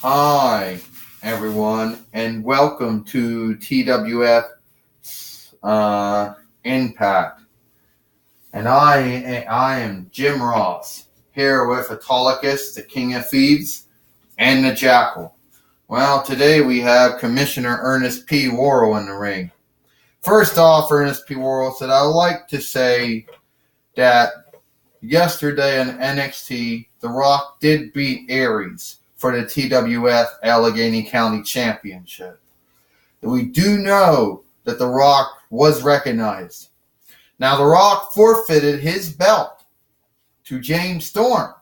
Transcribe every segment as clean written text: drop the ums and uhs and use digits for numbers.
Hi, everyone, and welcome to TWF Impact. And I am Jim Ross, here with Autolycus, the King of Thieves, and the Jackal. Well, today we have Commissioner Ernest P. Worrell in the ring. First off, Ernest P. Worrell said, I would like to say that yesterday in NXT, The Rock did beat Aries for the TWF Allegheny County Championship. We do know that The Rock was recognized. Now, The Rock forfeited his belt to James Storm.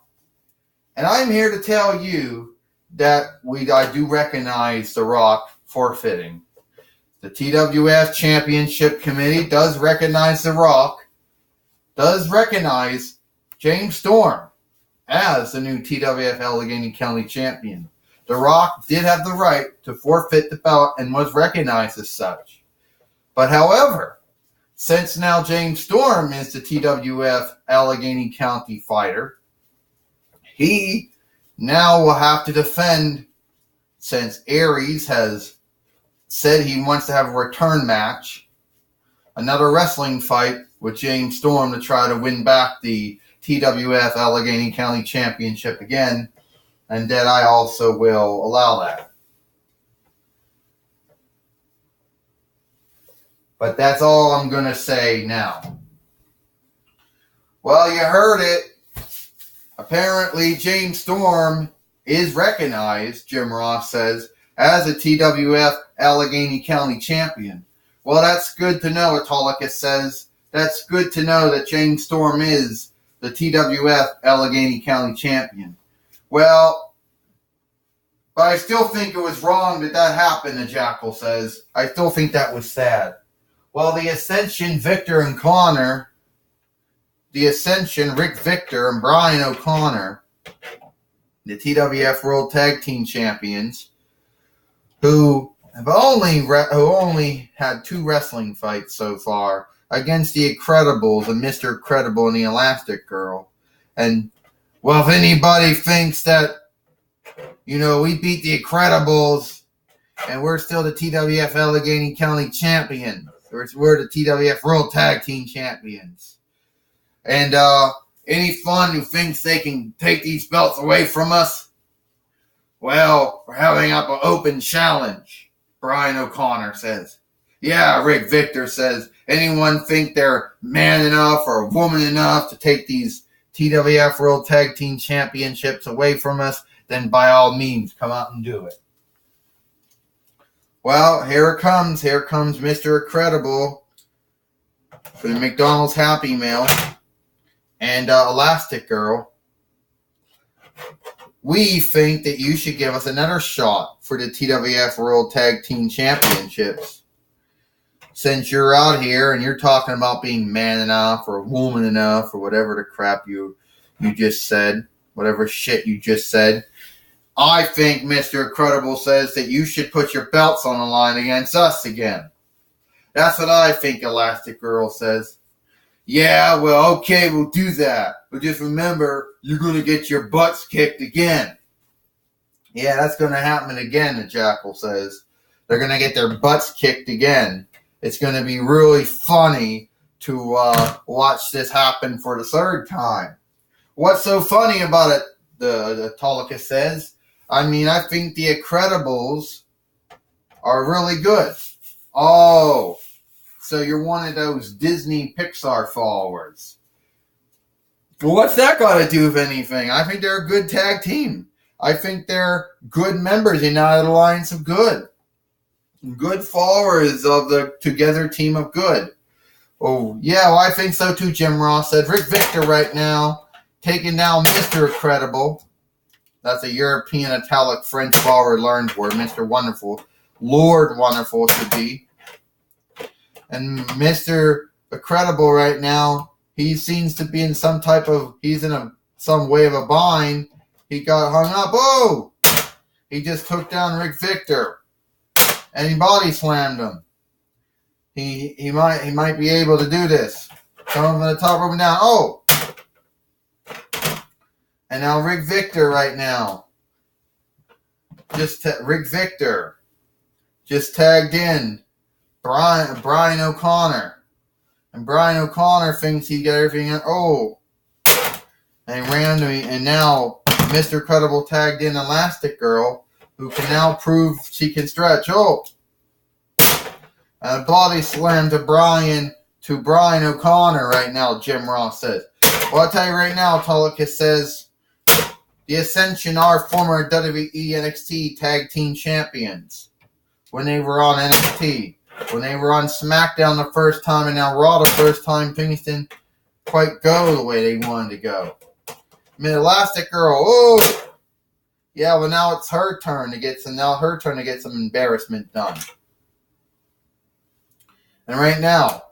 And I'm here to tell you that I do recognize The Rock forfeiting. The TWF Championship Committee does recognize The Rock, does recognize James Storm as the new TWF Allegheny County Champion. The Rock did have the right to forfeit the belt and was recognized as such. But however, since now James Storm is the TWF Allegheny County fighter, he now will have to defend, since Aries has said he wants to have a return match, another wrestling fight with James Storm to try to win back the TWF Allegheny County Championship again, and that I also will allow that. But that's all I'm going to say now. Well, you heard it. Apparently, James Storm is recognized, Jim Ross says, as a TWF Allegheny County champion. Well, that's good to know, Autolycus says. That's good to know that James Storm is the TWF Allegheny County champion. Well, but I still think it was wrong that happened, the Jackal says. I still think that was sad. Well, the Ascension, Victor and Connor, the Ascension, Rick Victor and Brian O'Connor, the TWF World Tag Team Champions, who have only had 2 wrestling fights so far against the Incredibles and Mr. Incredible and the Elastic Girl. And, well, if anybody thinks that, we beat the Incredibles and we're still the TWF Allegheny County champions, or we're the TWF World Tag Team champions. And any fun who thinks they can take these belts away from us, well, we're having up an open challenge, Brian O'Connor says. Yeah, Rick Victor says, anyone think they're man enough or woman enough to take these TWF World Tag Team Championships away from us, then by all means, come out and do it. Well, here it comes. Here comes Mr. Incredible for the McDonald's Happy Meal and Elastic Girl. We think that you should give us another shot for the TWF World Tag Team Championships. Since you're out here and you're talking about being man enough or woman enough or whatever the crap you just said, whatever shit you just said, I think Mr. Incredible says that you should put your belts on the line against us again. That's what I think, Elastic Girl says. Yeah, well, okay, we'll do that. But just remember, you're going to get your butts kicked again. Yeah, that's going to happen again, the Jackal says. They're going to get their butts kicked again. It's going to be really funny to watch this happen for the 3rd time. What's so funny about it, the Autolycus says? I mean, I think the Incredibles are really good. Oh, so you're one of those Disney Pixar followers. Well, what's that got to do with anything? I think they're a good tag team. I think they're good members in United Alliance of Good. Good followers of the Together Team of Good. Oh, yeah, well, I think so too, Jim Ross said. Rick Victor right now taking down Mr. Incredible. That's a European italic French follower learned word. Mr. Wonderful. Lord Wonderful should be. And Mr. Incredible right now, he seems to be in some way of a bind. He got hung up. Oh! He just took down Rick Victor. And he body slammed him. He might be able to do this. Coming from the top rope and down. Oh! And now Rick Victor right now. Rick Victor just tagged in Brian O'Connor. And Brian O'Connor thinks he got everything. And randomly, and now Mr. Credible tagged in Elastic Girl, who can now prove she can stretch. A body slam to Brian O'Connor right now, Jim Ross says. Well, I'll tell you right now, Autolycus says the Ascension are former WWE NXT Tag Team Champions when they were on NXT. When they were on SmackDown the first time and now Raw the first time, things didn't quite go the way they wanted to go. I mean, Elastic Girl, yeah, well now it's her turn to get some embarrassment done. And right now,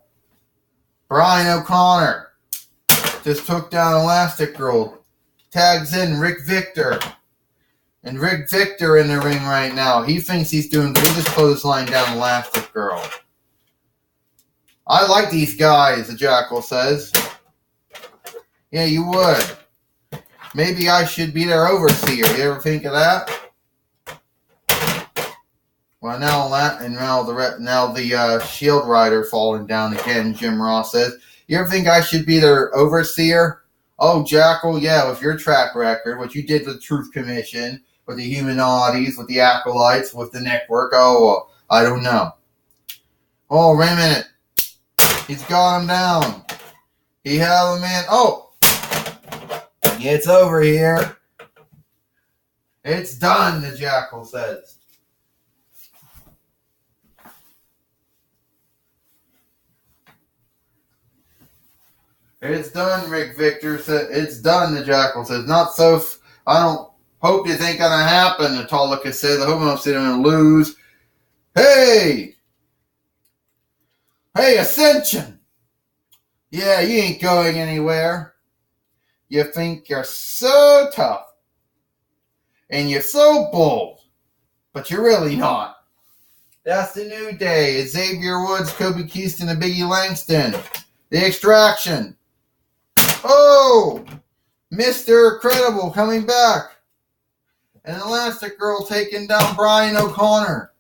Brian O'Connor just took down Elastic Girl, tags in Rick Victor. And Rick Victor in the ring right now. He thinks he's doing good. He just clothesline down Elastic Girl. I like these guys, the Jackal says. Yeah, you would. Maybe I should be their overseer. You ever think of that? Well, now the Shield Rider falling down again, Jim Ross says. You ever think I should be their overseer? Oh, Jackal, yeah, with your track record, what you did with the Truth Commission, with the Humanodities, with the Acolytes, with the Network. I don't know. Oh, wait a minute. He's got him down. He held him in. It's over here. It's done, the Jackal says. It's done, Rick Victor said. It's done, the Jackal says. Not so. I don't hope you think gonna happen, Autolycus says. I hope I'm going to lose. Hey, Ascension. Yeah, you ain't going anywhere. You think you're so tough. And you're so bold. But you're really not. That's the New Day. It's Xavier Woods, Kobe Keaston, and Biggie Langston. The Extraction. Mr. Credible coming back. And Elastic Girl taking down Brian O'Connor.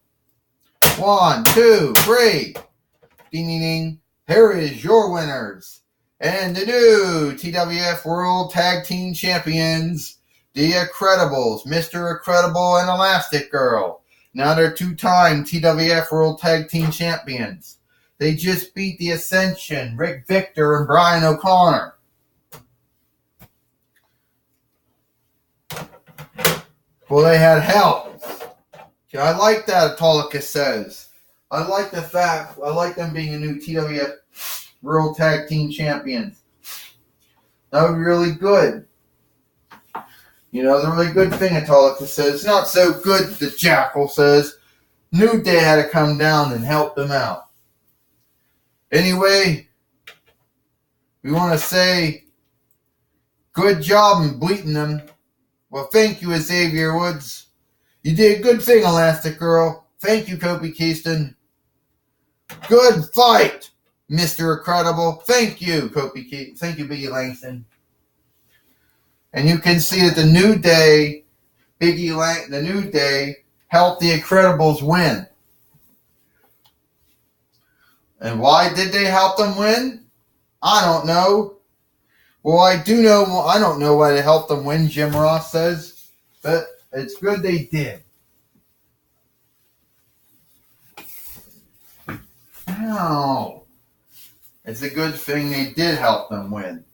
1, 2, 3. Ding, ding, ding. Here is your winners. And the new TWF World Tag Team Champions, the Incredibles, Mr. Incredible and Elastic Girl. Now they're two-time TWF World Tag Team Champions. They just beat the Ascension, Rick Victor and Brian O'Connor. Well, they had help. I like that, Autolycus says. I like them being a new TWF World Tag Team Champions. That would be really good. You know, the really good thing, Autolycus says. It's not so good, the Jackal says. New Day had to come down and help them out. Anyway, we want to say good job in bleating them. Well, thank you, Xavier Woods. You did a good thing, Elastic Girl. Thank you, Kobe Keaston. Good fight, Mr. Incredible. Thank you, Thank you, Biggie Langston. And you can see that the New Day, the New Day helped the Incredibles win. And why did they help them win? I don't know. Well, I do know. I don't know why they helped them win, Jim Ross says. But it's good they did. No. It's a good thing they did help them win.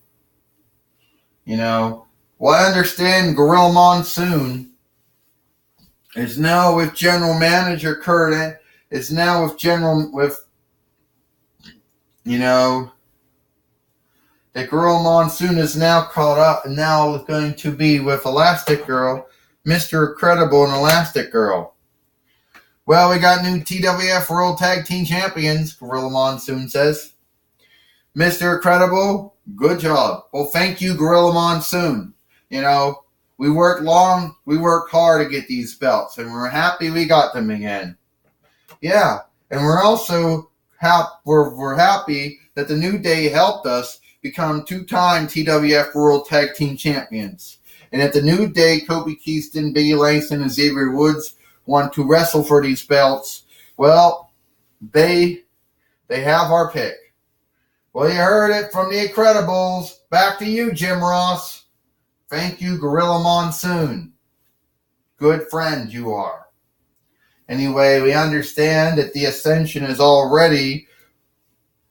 You know. Well, I understand Gorilla Monsoon is now with General Manager Curtin. Is now that Gorilla Monsoon is now caught up and now is going to be with Elastic Girl, Mr. Incredible and Elastic Girl. Well, we got new TWF World Tag Team Champions, Gorilla Monsoon says. Mr. Incredible, good job. Well, thank you, Gorilla Monsoon. You know, we worked hard to get these belts, and we're happy we got them again. Yeah, and we're also we're happy that the New Day helped us become two-time TWF World Tag Team Champions. And if the New Day, Kobe Keaston, Biggie Langston, and Xavier Woods want to wrestle for these belts, well, they have our pick. Well, you heard it from the Incredibles. Back to you, Jim Ross. Thank you, Gorilla Monsoon. Good friend you are. Anyway, we understand that the Ascension is already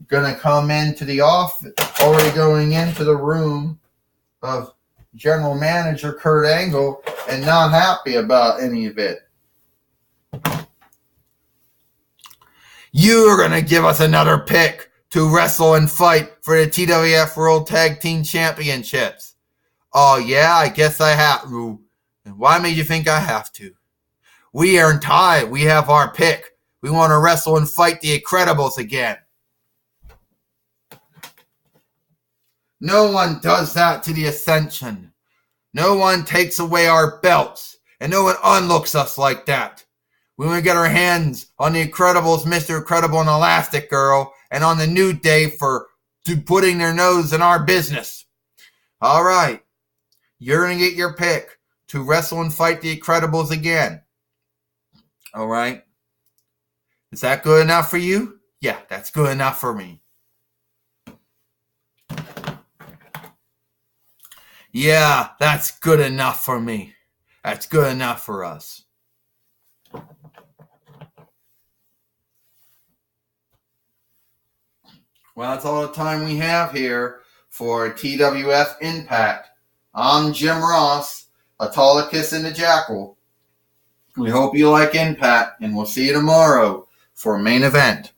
going to come into the office, already going into the room of General Manager Kurt Angle and not happy about any of it. You're going to give us another pick to wrestle and fight for the TWF World Tag Team Championships. Oh, yeah, I guess I have to. And why made you think I have to? We aren't tied. We have our pick. We want to wrestle and fight the Incredibles again. No one does that to the Ascension. No one takes away our belts. And no one unlooks us like that. We want to get our hands on the Incredibles, Mr. Incredible and Elastic Girl, and on the New Day for putting their nose in our business. All right. You're going to get your pick to wrestle and fight the Incredibles again. All right. Is that good enough for you? Yeah, that's good enough for me. Yeah, that's good enough for me. That's good enough for us. Well, that's all the time we have here for TWF Impact. I'm Jim Ross, Autolycus and the Jackal. We hope you like Impact, and we'll see you tomorrow for a main event.